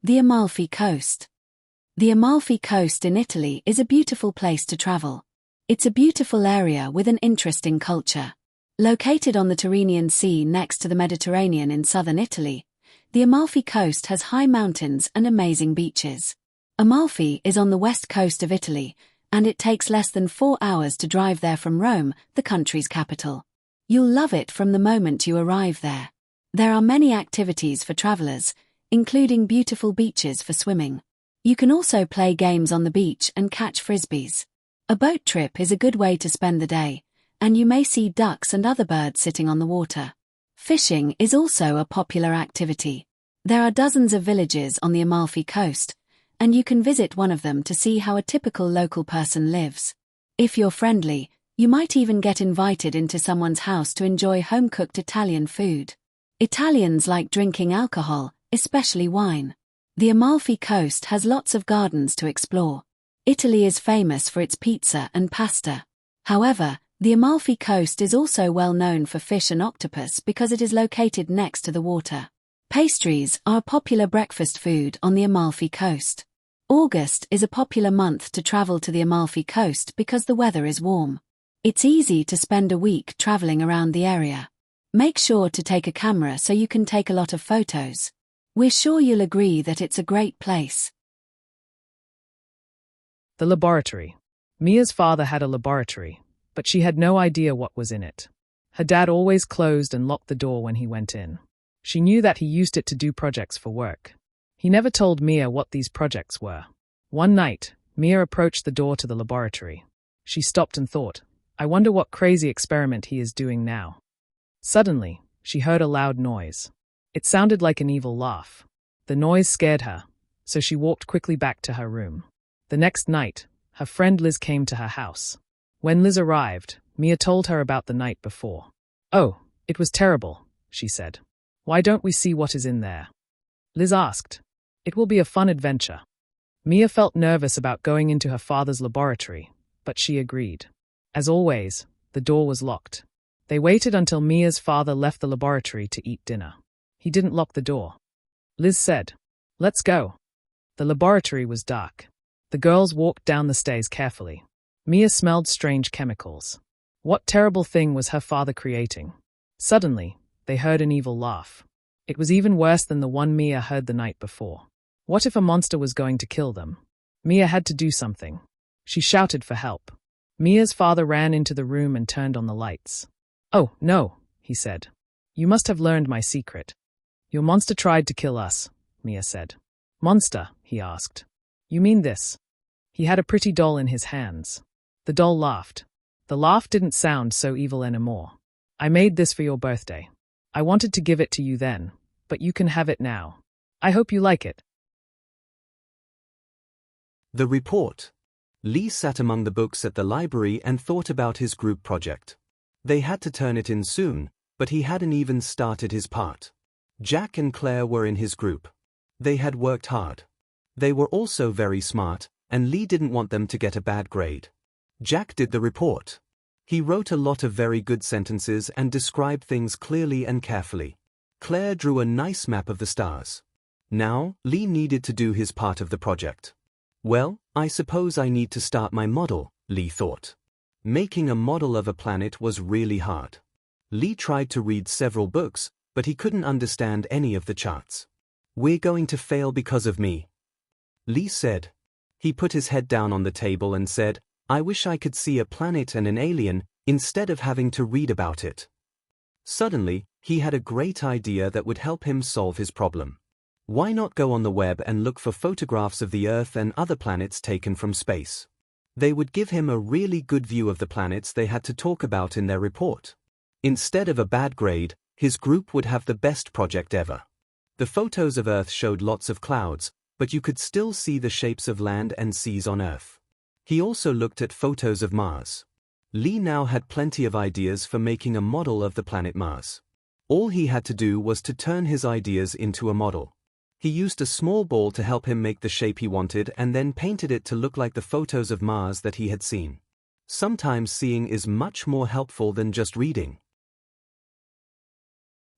The Amalfi Coast. The Amalfi Coast in Italy is a beautiful place to travel. It's a beautiful area with an interesting culture. Located on the Tyrrhenian Sea next to the Mediterranean in southern Italy, the Amalfi Coast has high mountains and amazing beaches. Amalfi is on the west coast of Italy, and it takes less than 4 hours to drive there from Rome, the country's capital. You'll love it from the moment you arrive there. There are many activities for travelers, including beautiful beaches for swimming. You can also play games on the beach and catch frisbees. A boat trip is a good way to spend the day, and you may see ducks and other birds sitting on the water. Fishing is also a popular activity. There are dozens of villages on the Amalfi Coast, and you can visit one of them to see how a typical local person lives. If you're friendly, you might even get invited into someone's house to enjoy home-cooked Italian food. Italians like drinking alcohol, especially wine. The Amalfi Coast has lots of gardens to explore. Italy is famous for its pizza and pasta. However, the Amalfi Coast is also well known for fish and octopus because it is located next to the water. Pastries are a popular breakfast food on the Amalfi Coast. August is a popular month to travel to the Amalfi Coast because the weather is warm. It's easy to spend a week traveling around the area. Make sure to take a camera so you can take a lot of photos. We're sure you'll agree that it's a great place. The laboratory. Mia's father had a laboratory, but she had no idea what was in it. Her dad always closed and locked the door when he went in. She knew that he used it to do projects for work. He never told Mia what these projects were. One night, Mia approached the door to the laboratory. She stopped and thought, I wonder what crazy experiment he is doing now. Suddenly, she heard a loud noise. It sounded like an evil laugh. The noise scared her, so she walked quickly back to her room. The next night, her friend Liz came to her house. When Liz arrived, Mia told her about the night before. Oh, it was terrible, she said. Why don't we see what is in there? Liz asked. It will be a fun adventure. Mia felt nervous about going into her father's laboratory, but she agreed. As always, the door was locked. They waited until Mia's father left the laboratory to eat dinner. He didn't lock the door. Liz said, Let's go. The laboratory was dark. The girls walked down the stairs carefully. Mia smelled strange chemicals. What terrible thing was her father creating? Suddenly, they heard an evil laugh. It was even worse than the one Mia heard the night before. What if a monster was going to kill them? Mia had to do something. She shouted for help. Mia's father ran into the room and turned on the lights. Oh, no, he said. You must have learned my secret. Your monster tried to kill us, Mia said. Monster, he asked. You mean this? He had a pretty doll in his hands. The doll laughed. The laugh didn't sound so evil anymore. I made this for your birthday. I wanted to give it to you then, but you can have it now. I hope you like it. The report. Lee sat among the books at the library and thought about his group project. They had to turn it in soon, but he hadn't even started his part. Jack and Claire were in his group. They had worked hard. They were also very smart, and Lee didn't want them to get a bad grade. Jack did the report. He wrote a lot of very good sentences and described things clearly and carefully. Claire drew a nice map of the stars. Now, Lee needed to do his part of the project. Well, I suppose I need to start my model, Lee thought. Making a model of a planet was really hard. Lee tried to read several books, but he couldn't understand any of the charts. We're going to fail because of me, Lee said. He put his head down on the table and said, I wish I could see a planet and an alien, instead of having to read about it. Suddenly, he had a great idea that would help him solve his problem. Why not go on the web and look for photographs of the Earth and other planets taken from space? They would give him a really good view of the planets they had to talk about in their report. Instead of a bad grade, his group would have the best project ever. The photos of Earth showed lots of clouds, but you could still see the shapes of land and seas on Earth. He also looked at photos of Mars. Lee now had plenty of ideas for making a model of the planet Mars. All he had to do was to turn his ideas into a model. He used a small ball to help him make the shape he wanted and then painted it to look like the photos of Mars that he had seen. Sometimes seeing is much more helpful than just reading.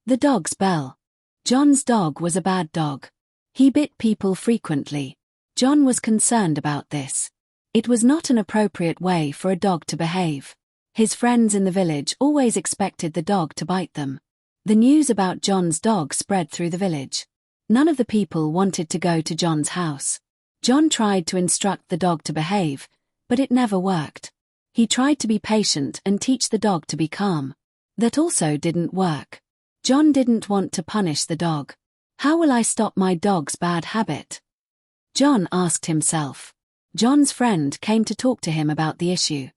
The dog's bell. John's dog was a bad dog. He bit people frequently. John was concerned about this. It was not an appropriate way for a dog to behave. His friends in the village always expected the dog to bite them. The news about John's dog spread through the village. None of the people wanted to go to John's house. John tried to instruct the dog to behave, but it never worked. He tried to be patient and teach the dog to be calm. That also didn't work. John didn't want to punish the dog. How will I stop my dog's bad habit? John asked himself. John's friend came to talk to him about the issue.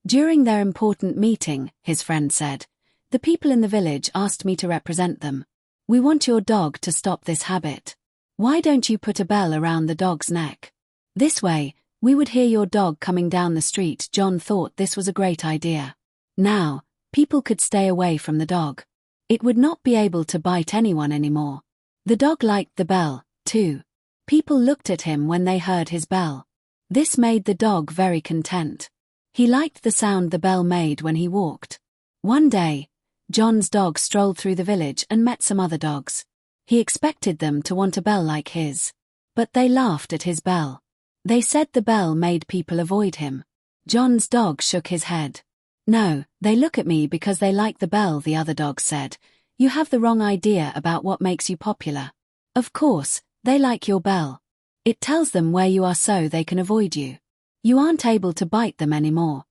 During their important meeting, his friend said, "The people in the village asked me to represent them. We want your dog to stop this habit. Why don't you put a bell around the dog's neck? This way, we would hear your dog coming down the street." John thought this was a great idea. Now, people could stay away from the dog. It would not be able to bite anyone anymore. The dog liked the bell, too. People looked at him when they heard his bell. This made the dog very content. He liked the sound the bell made when he walked. One day, John's dog strolled through the village and met some other dogs. He expected them to want a bell like his. But they laughed at his bell. They said the bell made people avoid him. John's dog shook his head. "No, they look at me because they like the bell," the other dogs said. "You have the wrong idea about what makes you popular. Of course, they like your bell. It tells them where you are so they can avoid you. You aren't able to bite them anymore."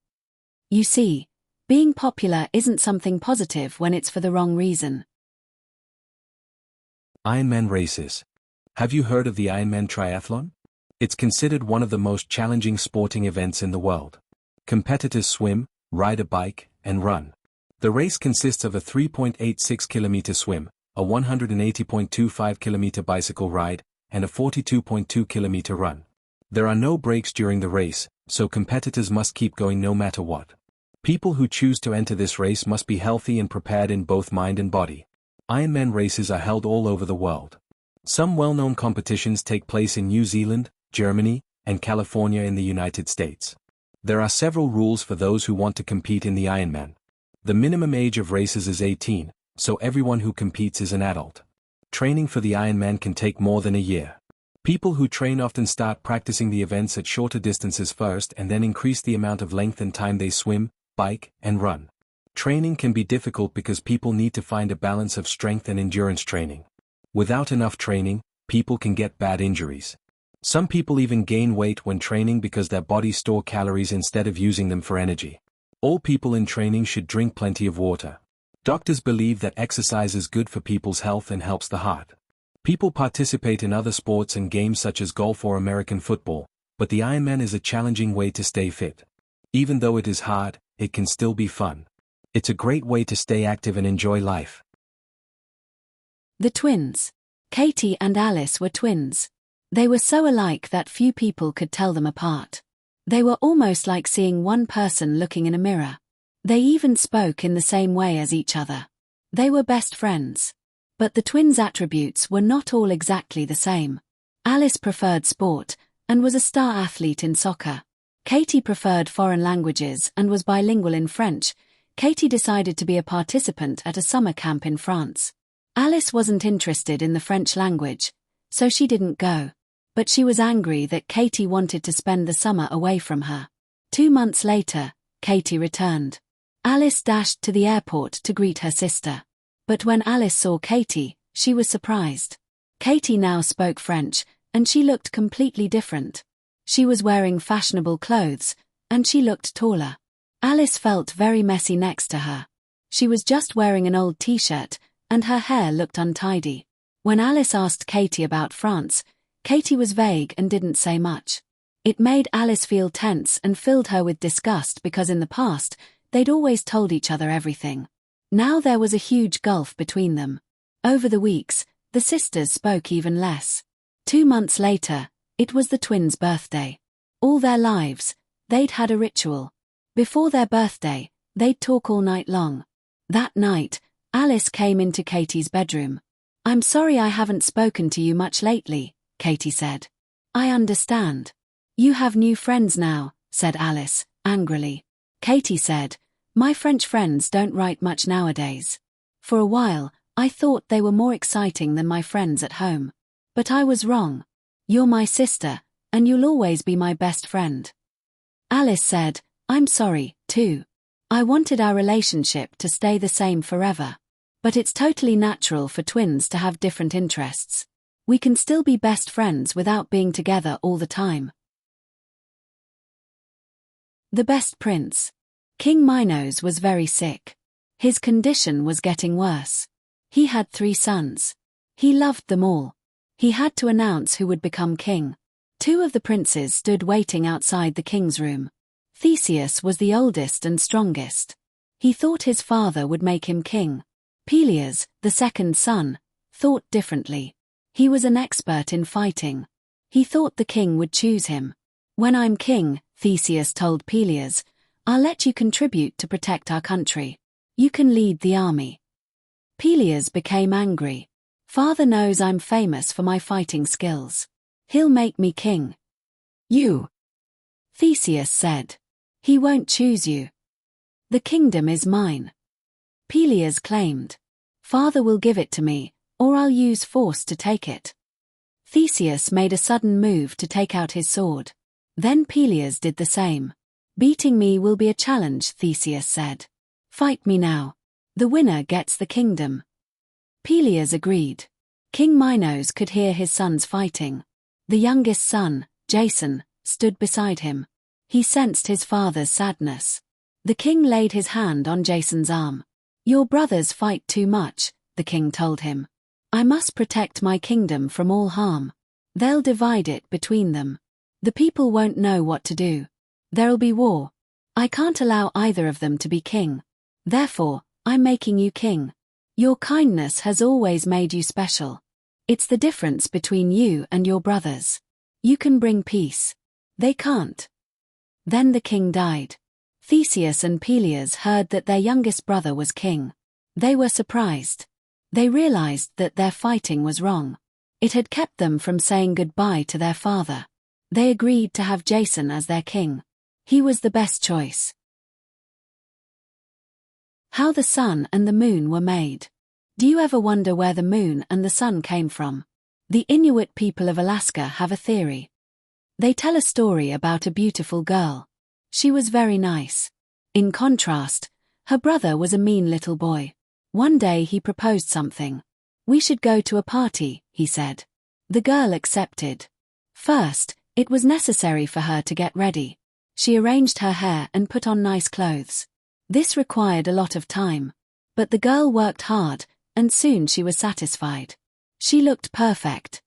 You see, being popular isn't something positive when it's for the wrong reason. Ironman races. Have you heard of the Ironman triathlon? It's considered one of the most challenging sporting events in the world. Competitors swim, ride a bike, and run. The race consists of a 3.86-kilometer swim, a 180.25-kilometer bicycle ride, and a 42.2-kilometer run. There are no breaks during the race, so competitors must keep going no matter what. People who choose to enter this race must be healthy and prepared in both mind and body. Ironman races are held all over the world. Some well-known competitions take place in New Zealand, Germany, and California in the United States. There are several rules for those who want to compete in the Ironman. The minimum age of races is 18, so everyone who competes is an adult. Training for the Ironman can take more than a year. People who train often start practicing the events at shorter distances first and then increase the amount of length and time they swim, bike, and run. Training can be difficult because people need to find a balance of strength and endurance training. Without enough training, people can get bad injuries. Some people even gain weight when training because their bodies store calories instead of using them for energy. All people in training should drink plenty of water. Doctors believe that exercise is good for people's health and helps the heart. People participate in other sports and games such as golf or American football, but the Ironman is a challenging way to stay fit. Even though it is hard, it can still be fun. It's a great way to stay active and enjoy life. The twins. Katie and Alice were twins. They were so alike that few people could tell them apart. They were almost like seeing one person looking in a mirror. They even spoke in the same way as each other. They were best friends. But the twins' attributes were not all exactly the same. Alice preferred sport, and was a star athlete in soccer. Katie preferred foreign languages and was bilingual in French. Katie decided to be a participant at a summer camp in France. Alice wasn't interested in the French language, so she didn't go. But she was angry that Katie wanted to spend the summer away from her. 2 months later, Katie returned. Alice dashed to the airport to greet her sister. But when Alice saw Katie, she was surprised. Katie now spoke French, and she looked completely different. She was wearing fashionable clothes, and she looked taller. Alice felt very messy next to her. She was just wearing an old t-shirt, and her hair looked untidy. When Alice asked Katie about France, Katie was vague and didn't say much. It made Alice feel tense and filled her with disgust because in the past, they'd always told each other everything. Now there was a huge gulf between them. Over the weeks, the sisters spoke even less. 2 months later, it was the twins' birthday. All their lives, they'd had a ritual. Before their birthday, they'd talk all night long. That night, Alice came into Katie's bedroom. "I'm sorry I haven't spoken to you much lately," Katie said. "I understand. You have new friends now," said Alice, angrily. Katie said, "My French friends don't write much nowadays. For a while, I thought they were more exciting than my friends at home. But I was wrong. You're my sister, and you'll always be my best friend. Alice said, I'm sorry, too. I wanted our relationship to stay the same forever. But it's totally natural for twins to have different interests. We can still be best friends without being together all the time. The Best Prince. King Minos was very sick. His condition was getting worse. He had 3 sons. He loved them all. He had to announce who would become king. 2 of the princes stood waiting outside the king's room. Theseus was the oldest and strongest. He thought his father would make him king. Peleus, the second son, thought differently. He was an expert in fighting. He thought the king would choose him. When I'm king, Theseus told Peleus, I'll let you contribute to protect our country. You can lead the army. Peleus became angry. Father knows I'm famous for my fighting skills. He'll make me king. You. Theseus said. He won't choose you. The kingdom is mine. Peleus claimed. Father will give it to me, or I'll use force to take it. Theseus made a sudden move to take out his sword. Then Peleus did the same. Beating me will be a challenge, Theseus said. Fight me now. The winner gets the kingdom. Peleus agreed. King Minos could hear his sons fighting. The youngest son, Jason, stood beside him. He sensed his father's sadness. The king laid his hand on Jason's arm. Your brothers fight too much, the king told him. I must protect my kingdom from all harm. They'll divide it between them. The people won't know what to do. There'll be war. I can't allow either of them to be king. Therefore, I'm making you king. Your kindness has always made you special. It's the difference between you and your brothers. You can bring peace. They can't. Then the king died. Theseus and Peleus heard that their youngest brother was king. They were surprised. They realized that their fighting was wrong. It had kept them from saying goodbye to their father. They agreed to have Jason as their king. He was the best choice. How the sun and the moon were made. Do you ever wonder where the moon and the sun came from? The Inuit people of Alaska have a theory. They tell a story about a beautiful girl. She was very nice. In contrast, her brother was a mean little boy. One day he proposed something. We should go to a party, he said. The girl accepted. First, it was necessary for her to get ready. She arranged her hair and put on nice clothes. This required a lot of time. But the girl worked hard, and soon she was satisfied. She looked perfect.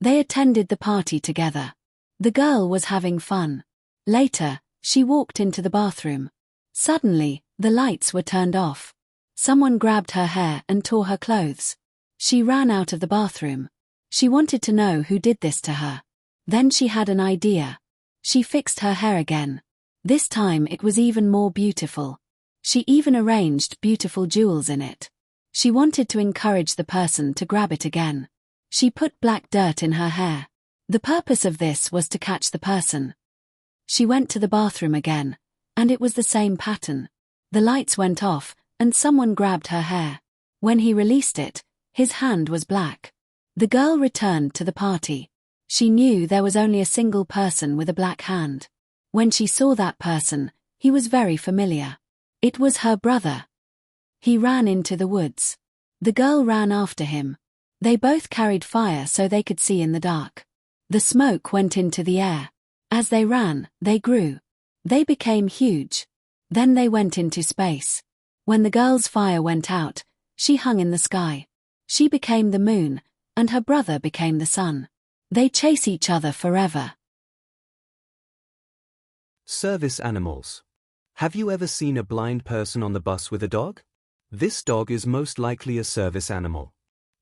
They attended the party together. The girl was having fun. Later, she walked into the bathroom. Suddenly, the lights were turned off. Someone grabbed her hair and tore her clothes. She ran out of the bathroom. She wanted to know who did this to her. Then she had an idea. She fixed her hair again. This time it was even more beautiful. She even arranged beautiful jewels in it. She wanted to encourage the person to grab it again. She put black dirt in her hair. The purpose of this was to catch the person. She went to the bathroom again, and it was the same pattern. The lights went off, and someone grabbed her hair. When he released it, his hand was black. The girl returned to the party. She knew there was only a single person with a black hand. When she saw that person, he was very familiar. It was her brother. He ran into the woods. The girl ran after him. They both carried fire so they could see in the dark. The smoke went into the air. As they ran, they grew. They became huge. Then they went into space. When the girl's fire went out, she hung in the sky. She became the moon, and her brother became the sun. They chase each other forever. Service animals. Have you ever seen a blind person on the bus with a dog? This dog is most likely a service animal.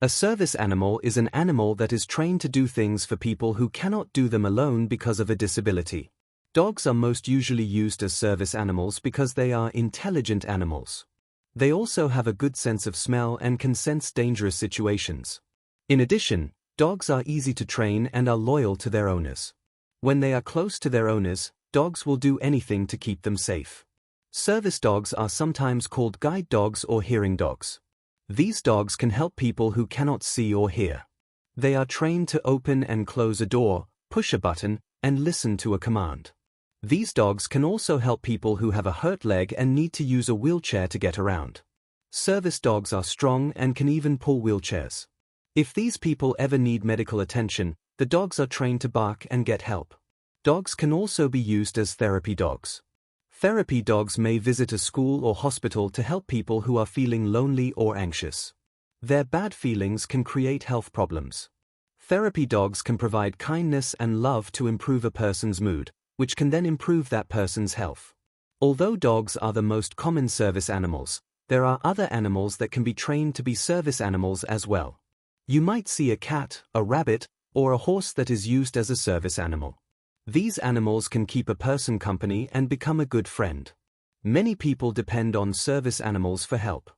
A service animal is an animal that is trained to do things for people who cannot do them alone because of a disability. Dogs are most usually used as service animals because they are intelligent animals. They also have a good sense of smell and can sense dangerous situations. In addition, dogs are easy to train and are loyal to their owners. When they are close to their owners, dogs will do anything to keep them safe. Service dogs are sometimes called guide dogs or hearing dogs. These dogs can help people who cannot see or hear. They are trained to open and close a door, push a button, and listen to a command. These dogs can also help people who have a hurt leg and need to use a wheelchair to get around. Service dogs are strong and can even pull wheelchairs. If these people ever need medical attention, the dogs are trained to bark and get help. Dogs can also be used as therapy dogs. Therapy dogs may visit a school or hospital to help people who are feeling lonely or anxious. Their bad feelings can create health problems. Therapy dogs can provide kindness and love to improve a person's mood, which can then improve that person's health. Although dogs are the most common service animals, there are other animals that can be trained to be service animals as well. You might see a cat, a rabbit, or a horse that is used as a service animal. These animals can keep a person company and become a good friend. Many people depend on service animals for help.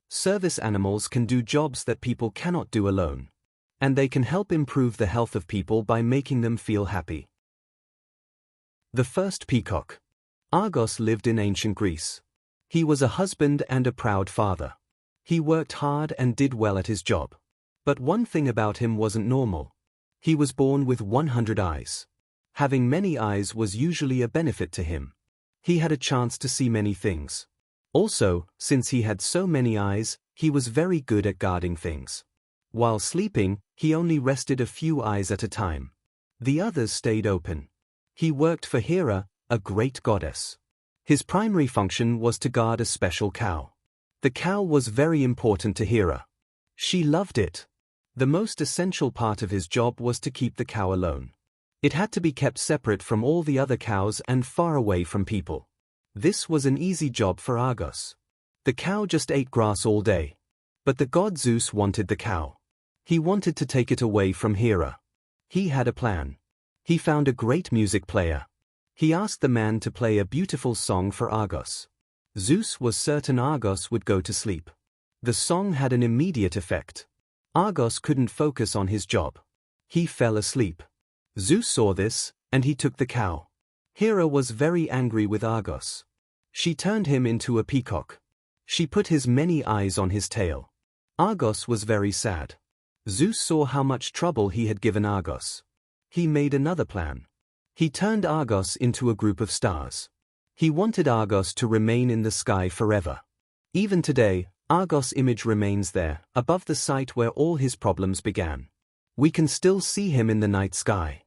Service animals can do jobs that people cannot do alone. And they can help improve the health of people by making them feel happy. The first peacock. Argos lived in ancient Greece. He was a husband and a proud father. He worked hard and did well at his job. But one thing about him wasn't normal. He was born with 100 eyes. Having many eyes was usually a benefit to him. He had a chance to see many things. Also, since he had so many eyes, he was very good at guarding things. While sleeping, he only rested a few eyes at a time. The others stayed open. He worked for Hera, a great goddess. His primary function was to guard a special cow. The cow was very important to Hera. She loved it. The most essential part of his job was to keep the cow alone. It had to be kept separate from all the other cows and far away from people. This was an easy job for Argos. The cow just ate grass all day. But the god Zeus wanted the cow. He wanted to take it away from Hera. He had a plan. He found a great music player. He asked the man to play a beautiful song for Argos. Zeus was certain Argos would go to sleep. The song had an immediate effect. Argos couldn't focus on his job. He fell asleep. Zeus saw this, and he took the cow. Hera was very angry with Argos. She turned him into a peacock. She put his many eyes on his tail. Argos was very sad. Zeus saw how much trouble he had given Argos. He made another plan. He turned Argos into a group of stars. He wanted Argos to remain in the sky forever. Even today, Argos' image remains there, above the site where all his problems began. We can still see him in the night sky.